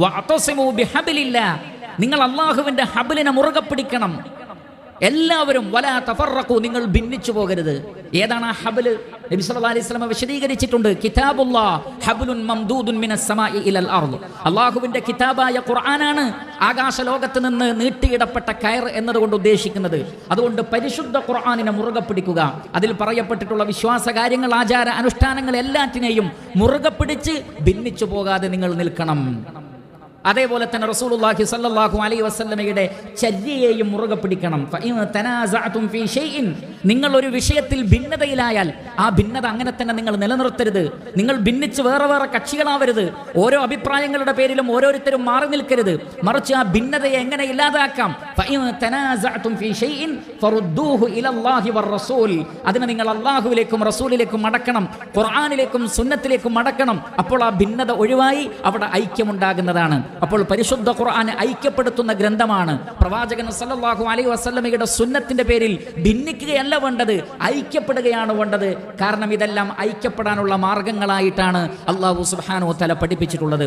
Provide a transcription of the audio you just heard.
വഅതസിമു ബിഹബ്ലില്ലാ, നിങ്ങൾ അല്ലാഹുവിന്റെ ഹബ്ലിനെ മുറുകെ പിടിക്കണം. എല്ലാവരും വലാ തഫറഖു, നിങ്ങൾ ഭിന്നിച്ചു പോകരുത്. ഏതാണ് ആ ഹബ്ല്? നബി സല്ലല്ലാഹു അലൈഹി വസല്ലം വിശദീകരിച്ചിട്ടുണ്ട്. കിതാബുല്ലാഹ് ഹബ്ലുൻ മംദൂദുൻ മിനസ് സമാഇ ഇലൽ അർദ്. അല്ലാഹുവിന്റെ കിതാബായ ഖുർആനാണ് ആകാശലോകത്ത് നിന്ന് നീട്ടിയിടപ്പെട്ട കയർ എന്നതുകൊണ്ട് ഉദ്ദേശിക്കുന്നത്. അതുകൊണ്ട് പരിശുദ്ധ ഖുർആനിനെ മുറുകെ പിടിക്കുക. അതിൽ പറയപ്പെട്ടിട്ടുള്ള വിശ്വാസ കാര്യങ്ങൾ, ആചാര അനുഷ്ഠാനങ്ങൾ എല്ലാറ്റിനെയും മുറുകെ പിടിച്ച് ഭിന്നിച്ചു പോകാതെ നിങ്ങൾ നിൽക്കണം. അതേപോലെ തന്നെ റസൂലുള്ളാഹി സ്വല്ലല്ലാഹു അലൈഹി വസല്ലമയുടെ ചര്യയെയും മുറുകെ പിടിക്കണം. ഫഇൻ തനാസഅതും ഫീ ഷൈഇൻ, നിങ്ങൾ ഒരു വിഷയത്തിൽ ഭിന്നതയിലായാൽ ആ ഭിന്നത അങ്ങനെ തന്നെ നിങ്ങൾ നിലനിർത്തരുത്. നിങ്ങൾ ഭിന്നിച്ച് വേറെ വേറെ കക്ഷികളാവരുത്. ഓരോ അഭിപ്രായങ്ങളുടെ പേരിലും ഓരോരുത്തരും മാറി നിൽക്കരുത്. മറിച്ച് ആ ഭിന്നതയെ എങ്ങനെ ഇല്ലാതാക്കാം? ഫഇൻ തനാസഅതും ഫീ ഷൈഇൻ ഫറുദ്ദൂഹു ഇലല്ലാഹി വറസൂൽ, അതിനെ നിങ്ങൾ അല്ലാഹുവിലേക്കും റസൂലിലേക്കും മടക്കണം, ഖുർആനിലേക്കും സുന്നത്തിലേക്കും മടക്കണം. അപ്പോൾ ആ ഭിന്നത ഒഴിവായി അവിടെ ഐക്യമുണ്ടാകുന്നതാണ്. അപ്പോൾ പരിശുദ്ധ ഖുർആൻ ഐക്യപ്പെടുത്തുന്ന ഗ്രന്ഥമാണ്. പ്രവാചകൻ സല്ലല്ലാഹു അലൈഹി വസല്ലമയുടെ സുന്നത്തിന്റെ പേരിൽ ഭിന്നിക്കുകയല്ല വേണ്ടത്, ഐക്യപ്പെടുകയാണ് വേണ്ടത്. കാരണം ഇതെല്ലാം ഐക്യപ്പെടാനുള്ള മാർഗങ്ങളായിട്ടാണ് അല്ലാഹു സുബ്ഹാനഹു വ തആല പഠിപ്പിച്ചിട്ടുള്ളത്.